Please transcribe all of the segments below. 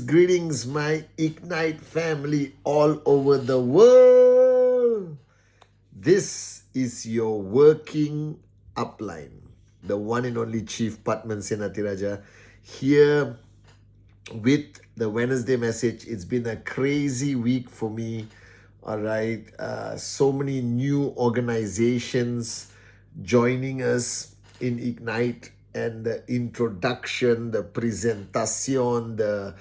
Greetings, my Ignite family all over the world. This is your Working Upline, the one and only Chief Pathman Senathirajah, here with the Wednesday message. It's been a crazy week for me. All right, so many new organizations joining us in Ignite, and the introduction, the presentation, the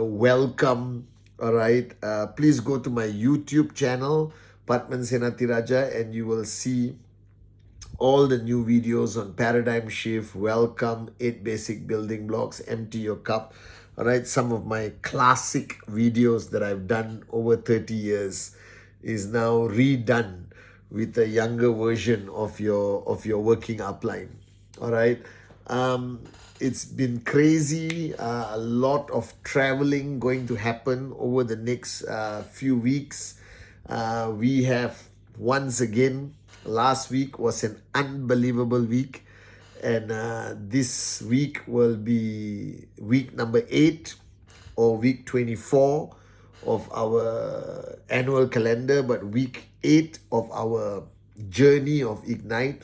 welcome. All right, please go to my YouTube channel, Pathman Senathirajah, and you will see all the new videos on paradigm shift, welcome, 8 basic building blocks, empty your cup. All right, some of my classic videos that I've done over 30 years is now redone with a younger version of your working upline. All right, it's been crazy. A lot of traveling going to happen over the next few weeks. We have once again, last week was an unbelievable week, and this week will be week number 8 or week 24 of our annual calendar, but week 8 of our journey of Ignite.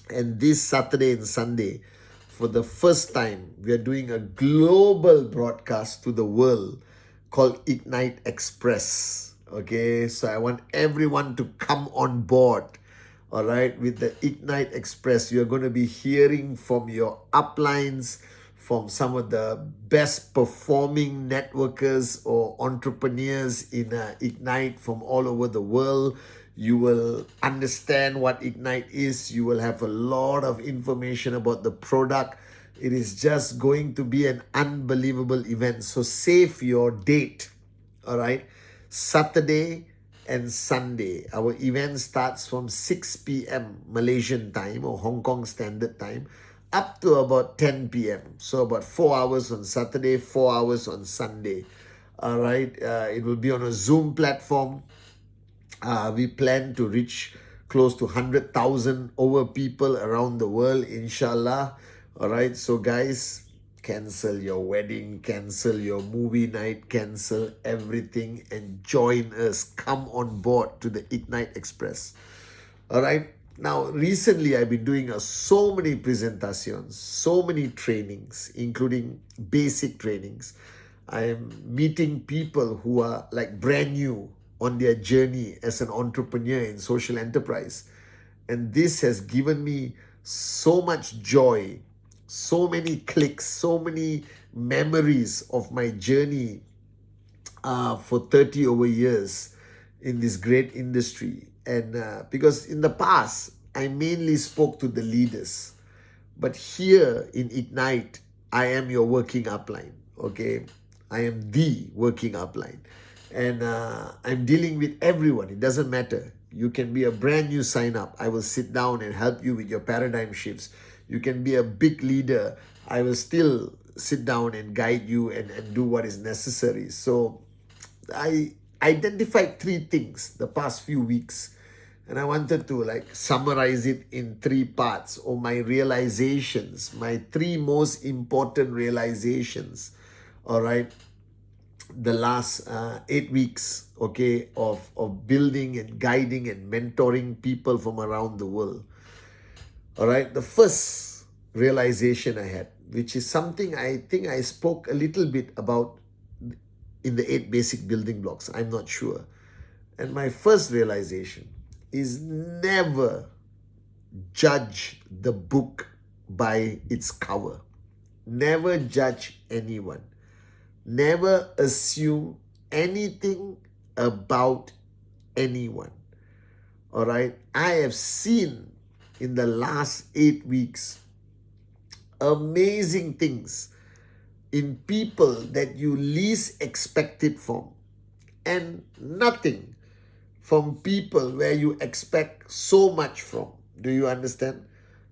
And this Saturday and Sunday, for the first time, we are doing a global broadcast to the world called Ignite Express. Okay, so I want everyone to come on board. All right, with the Ignite Express, you're going to be hearing from your uplines, from some of the best performing networkers or entrepreneurs in Ignite from all over the world. You will understand what Ignite is. You will have a lot of information about the product. It is just going to be an unbelievable event. So save your date. All right, Saturday and Sunday. Our event starts from 6 p.m. Malaysian time or Hong Kong Standard Time up to about 10 p.m. So about 4 hours on Saturday, 4 hours on Sunday. All right, it will be on a Zoom platform. We plan to reach close to 100,000 over people around the world, inshallah. All right, so guys, cancel your wedding, cancel your movie night, cancel everything and join us. Come on board to the Ignite Express. All right. Now, recently I've been doing so many presentations, so many trainings, including basic trainings. I am meeting people who are like brand new on their journey as an entrepreneur in social enterprise. And this has given me so much joy, so many clicks, so many memories of my journey for 30 over years in this great industry. And because in the past, I mainly spoke to the leaders. But here in Ignite, I am your working upline, okay? I am the working upline. And I'm dealing with everyone. It doesn't matter. You can be a brand new sign up. I will sit down and help you with your paradigm shifts. You can be a big leader. I will still sit down and guide you and do what is necessary. So I identified 3 things the past few weeks, and I wanted to like summarize it in 3 parts, or my realizations, my 3 most important realizations. All right, the last 8 weeks, okay, of building and guiding and mentoring people from around the world. All right, the first realization I had, which is something I think I spoke a little bit about in the 8 basic building blocks, I'm not sure. And my first realization is never judge the book by its cover. Never judge anyone. Never assume anything about anyone. All right, I have seen in the last 8 weeks amazing things in people that you least expected from, and nothing from people where you expect so much from. Do you understand?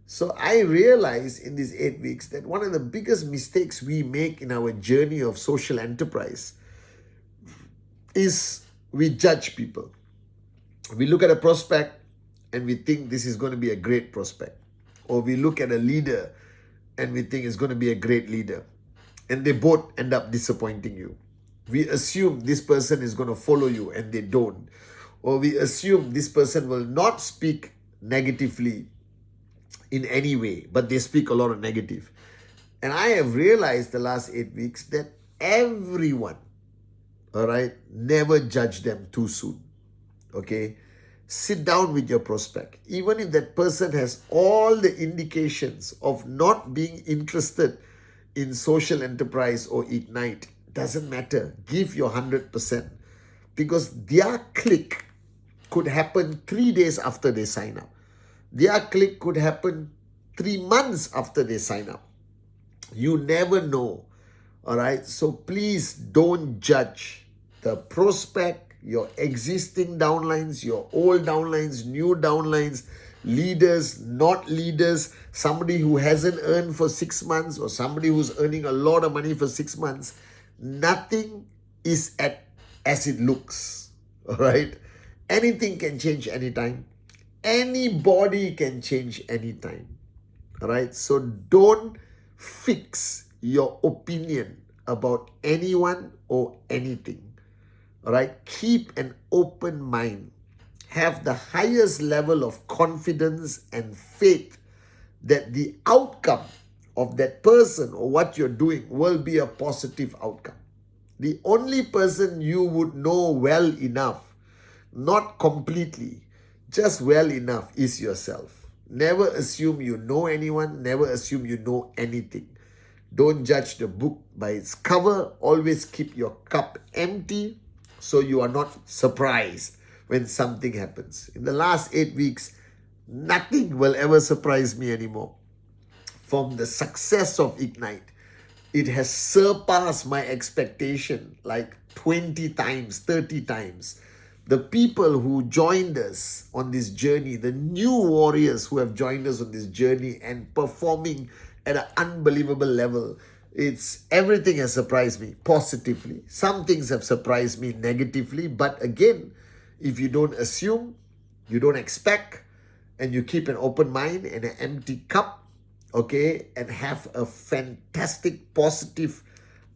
So I realized in these 8 weeks that one of the biggest mistakes we make in our journey of social enterprise is we judge people. We look at a prospect and we think this is going to be a great prospect. Or we look at a leader and we think it's going to be a great leader. And they both end up disappointing you. We assume this person is going to follow you and they don't. Or we assume this person will not speak negatively in any way, but they speak a lot of negative. And I have realized the last 8 weeks that everyone, all right, never judge them too soon. Okay? Sit down with your prospect. Even if that person has all the indications of not being interested in social enterprise or Ignite, doesn't matter. Give your 100%. Because their click could happen 3 days after they sign up. Their click could happen 3 months after they sign up. You never know. All right. So please don't judge the prospect, your existing downlines, your old downlines, new downlines, leaders, not leaders, somebody who hasn't earned for 6 months or somebody who's earning a lot of money for 6 months. Nothing is as it looks. All right. Anything can change anytime. Anybody can change anytime. All right. So don't fix your opinion about anyone or anything. All right. Keep an open mind. Have the highest level of confidence and faith that the outcome of that person or what you're doing will be a positive outcome. The only person you would know well enough, not completely, just well enough, is yourself. Never assume you know anyone. Never assume you know anything. Don't judge the book by its cover. Always keep your cup empty so you are not surprised when something happens. In the last 8 weeks, nothing will ever surprise me anymore. From the success of Ignite, it has surpassed my expectation like 20 times, 30 times. The people who joined us on this journey, the new warriors who have joined us on this journey and performing at an unbelievable level, everything has surprised me positively. Some things have surprised me negatively, but again, if you don't assume, you don't expect, and you keep an open mind and an empty cup, okay, and have a fantastic positive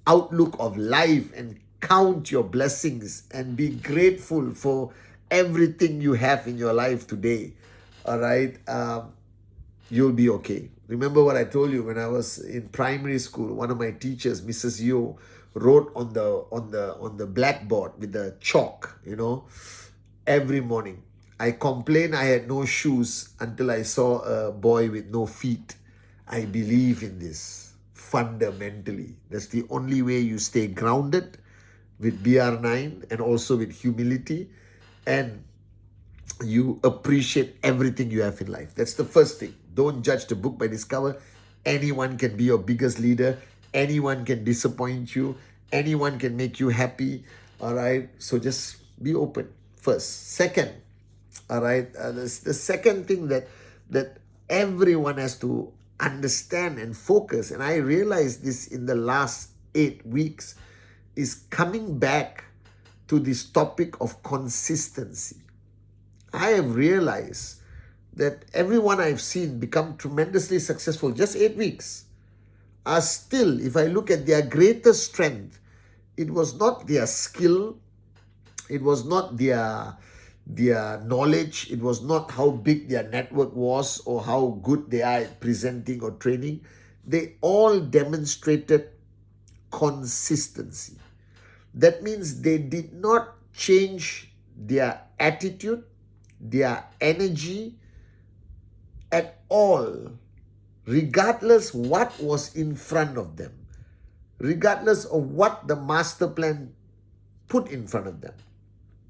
outlook of life and count your blessings and be grateful for everything you have in your life today, all right, you'll be okay. Remember what I told you when I was in primary school, one of my teachers, Mrs. Yo, wrote on the blackboard with the chalk, every morning. I complained I had no shoes until I saw a boy with no feet. I believe in this fundamentally. That's the only way you stay grounded with BR9 and also with humility, and you appreciate everything you have in life. That's the first thing. Don't judge the book by its cover. Anyone can be your biggest leader. Anyone can disappoint you. Anyone can make you happy. All right. So just be open first. Second, all right. The second thing that everyone has to understand and focus, and I realized this in the last 8 weeks, is coming back to this topic of consistency. I have realized that everyone I've seen become tremendously successful, just 8 weeks, are still, if I look at their greatest strength, it was not their skill, it was not their knowledge, it was not how big their network was or how good they are at presenting or training. They all demonstrated consistency. That means they did not change their attitude, their energy at all, regardless what was in front of them, regardless of what the master plan put in front of them.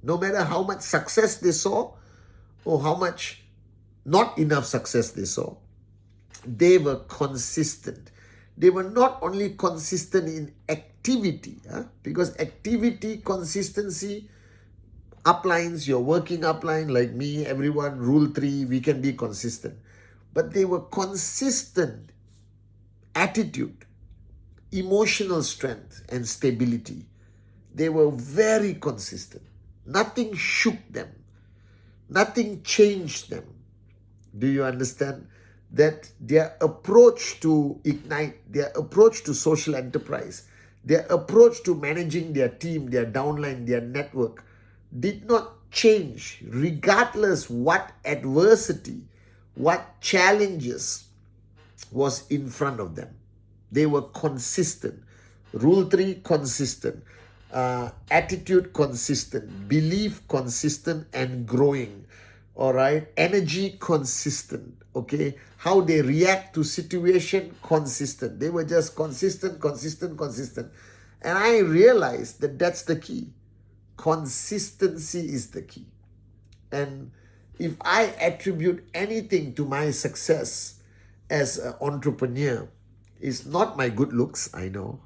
No matter how much success they saw or how much not enough success they saw, they were consistent. They were not only consistent in activity, because activity, consistency, uplines, your working upline like me, everyone, rule 3, we can be consistent. But they were consistent attitude, emotional strength and stability. They were very consistent. Nothing shook them. Nothing changed them. Do you understand? That their approach to Ignite, their approach to social enterprise, their approach to managing their team, their downline, their network did not change regardless what adversity, what challenges was in front of them. They were consistent. Rule 3, consistent. Attitude, consistent. Belief, consistent and growing. All right. Energy, consistent. Okay. How they react to situation, consistent. They were just consistent. And I realized that that's the key. Consistency is the key. And if I attribute anything to my success as an entrepreneur, it's not my good looks, I know.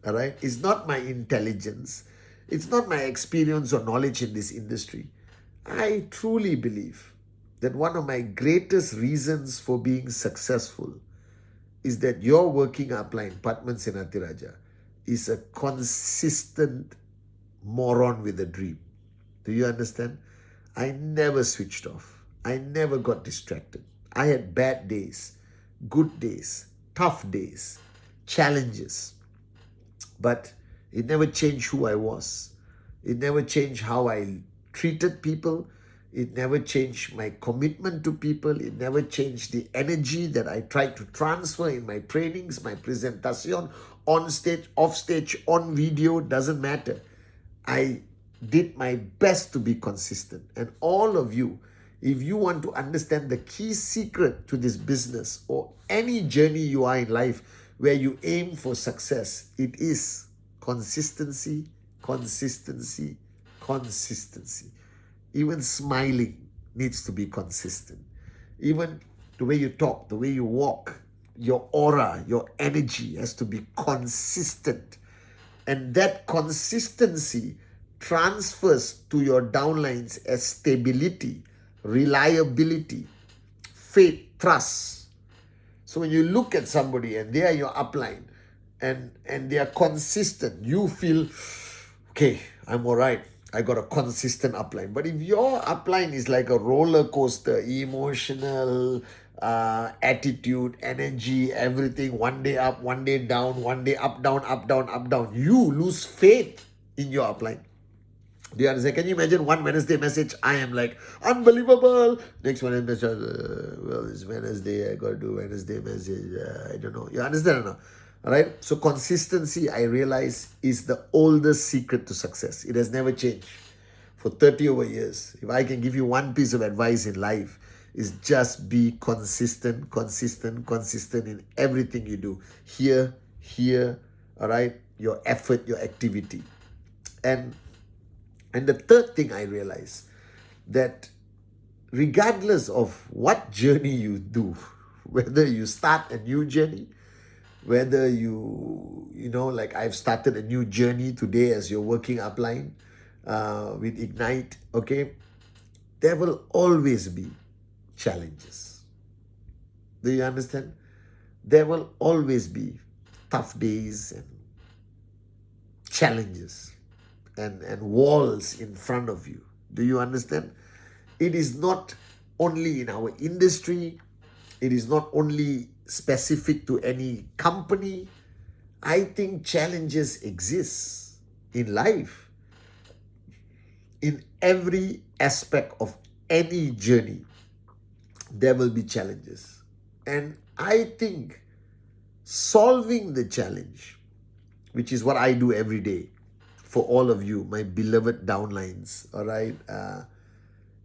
All right. It's not my intelligence. It's not my experience or knowledge in this industry. I truly believe that one of my greatest reasons for being successful is that your working upline, Pathman Senathirajah, is a consistent moron with a dream. Do you understand? I never switched off. I never got distracted. I had bad days, good days, tough days, challenges. But it never changed who I was. It never changed how I treated people. It never changed my commitment to people. It never changed the energy that I tried to transfer in my trainings, my presentation, on stage, off stage, on video, doesn't matter. I did my best to be consistent. And all of you, if you want to understand the key secret to this business or any journey you are in life where you aim for success, it is consistency, consistency, consistency. Even smiling needs to be consistent. Even the way you talk, the way you walk, your aura, your energy has to be consistent. And that consistency transfers to your downlines as stability, reliability, faith, trust. So when you look at somebody and they are your upline and they are consistent, you feel, okay, I'm all right. I got a consistent upline. But if your upline is like a roller coaster, emotional, attitude, energy, everything, one day up, one day down, one day up, down, up, down, up, down, you lose faith in your upline. Do you understand? Can you imagine one Wednesday message? I am like, unbelievable. Next Wednesday message, well, it's Wednesday. I got to do Wednesday message. I don't know. You understand or not? All right. So consistency, I realize, is the oldest secret to success. It has never changed for 30 over years. If I can give you one piece of advice in life, is just be consistent, consistent, consistent in everything you do. Here, all right, your effort, your activity. And the third thing I realize, that regardless of what journey you do, whether you start a new journey, whether you know, like I've started a new journey today as your working upline with Ignite, okay, there will always be challenges. Do you understand? There will always be tough days and challenges and walls in front of you. Do you understand? It is not only in our industry. It is not only specific to any company. I think challenges exist in life. In every aspect of any journey, there will be challenges. And I think solving the challenge, which is what I do every day for all of you, my beloved downlines, all right,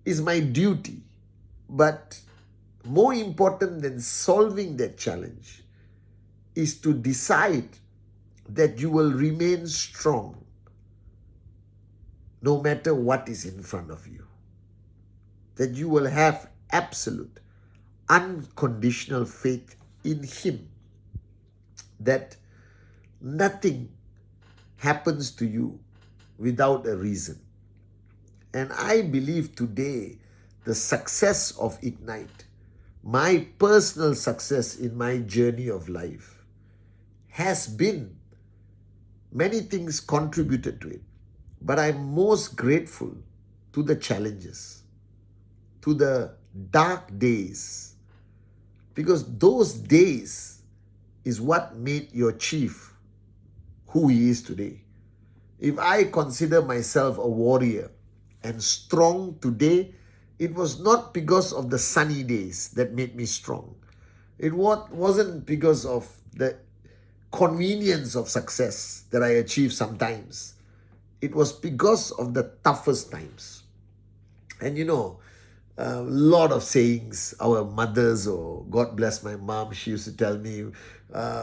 is my duty. But more important than solving that challenge is to decide that you will remain strong no matter what is in front of you. That you will have absolute, unconditional faith in Him. That nothing happens to you without a reason. And I believe today the success of Ignite, my personal success in my journey of life, has been Many things contributed to it. But I'm most grateful to the challenges, to the dark days, because those days is what made your chief who he is today. If I consider myself a warrior and strong today, it was not because of the sunny days that made me strong. It wasn't because of the convenience of success that I achieved sometimes. It was because of the toughest times. And a lot of sayings, our mothers, or God bless my mom, she used to tell me,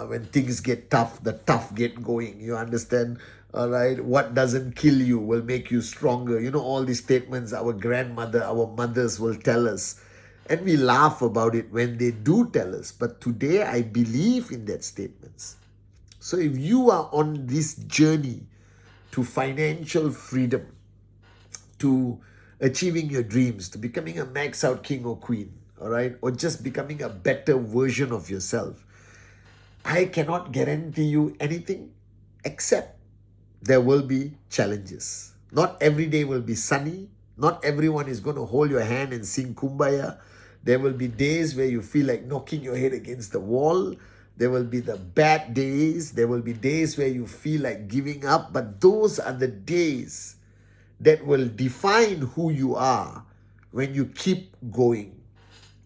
when things get tough, the tough get going. You understand? All right. What doesn't kill you will make you stronger. All these statements our grandmother, our mothers will tell us. And we laugh about it when they do tell us. But today I believe in that statements. So if you are on this journey to financial freedom, to achieving your dreams, to becoming a max out king or queen, all right, or just becoming a better version of yourself, I cannot guarantee you anything except there will be challenges. Not every day will be sunny. Not everyone is going to hold your hand and sing Kumbaya. There will be days where you feel like knocking your head against the wall. There will be the bad days. There will be days where you feel like giving up. But those are the days that will define who you are when you keep going,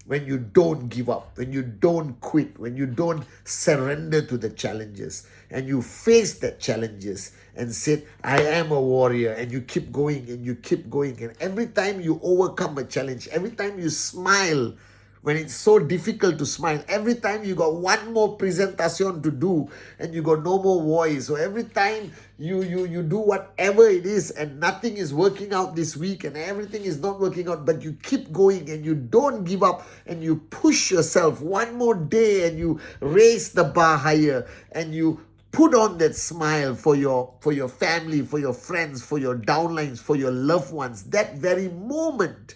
when you don't give up, when you don't quit, when you don't surrender to the challenges and you face the challenges and say, I am a warrior, and you keep going and you keep going. And every time you overcome a challenge, every time you smile, when it's so difficult to smile, every time you got one more presentation to do and you got no more voice, or every time you do whatever it is and nothing is working out this week and everything is not working out, but you keep going and you don't give up and you push yourself one more day and you raise the bar higher and you put on that smile for your family, for your friends, for your downlines, for your loved ones. That very moment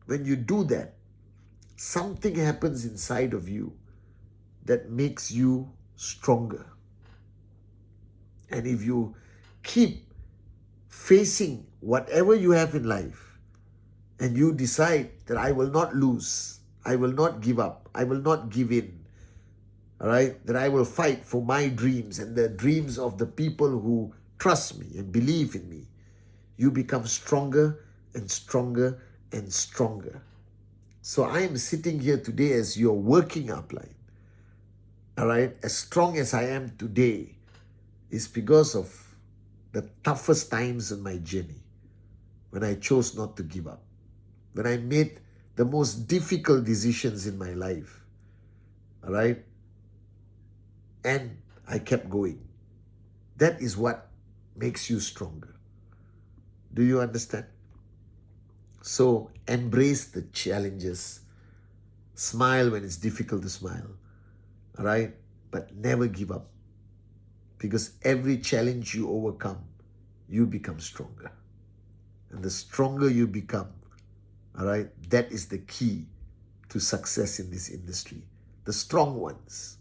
when you do that, something happens inside of you that makes you stronger. And if you keep facing whatever you have in life and you decide that I will not lose, I will not give up, I will not give in, all right, that I will fight for my dreams and the dreams of the people who trust me and believe in me, you become stronger and stronger and stronger. So I am sitting here today as your working upline. All right, as strong as I am today is because of the toughest times in my journey, when I chose not to give up, when I made the most difficult decisions in my life. All right, and I kept going. That is what makes you stronger. Do you understand? So embrace the challenges. Smile when it's difficult to smile. All right? But never give up. Because every challenge you overcome, you become stronger. And the stronger you become, all right, that is the key to success in this industry. The strong ones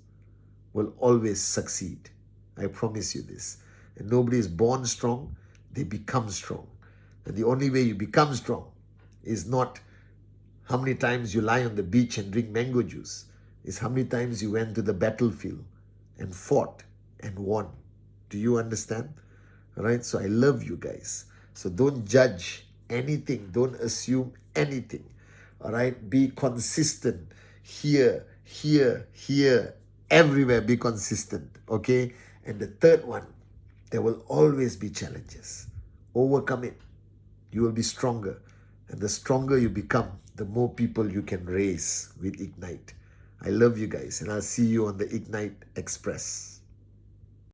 will always succeed. I promise you this. And nobody is born strong, they become strong. And the only way you become strong is not how many times you lie on the beach and drink mango juice. It's how many times you went to the battlefield and fought and won. Do you understand? All right. So I love you guys. So don't judge anything. Don't assume anything. All right. Be consistent. Here, everywhere. Be consistent. Okay. And the third one, there will always be challenges. Overcome it. You will be stronger. And the stronger you become, the more people you can raise with Ignite. I love you guys, and I'll see you on the Ignite Express.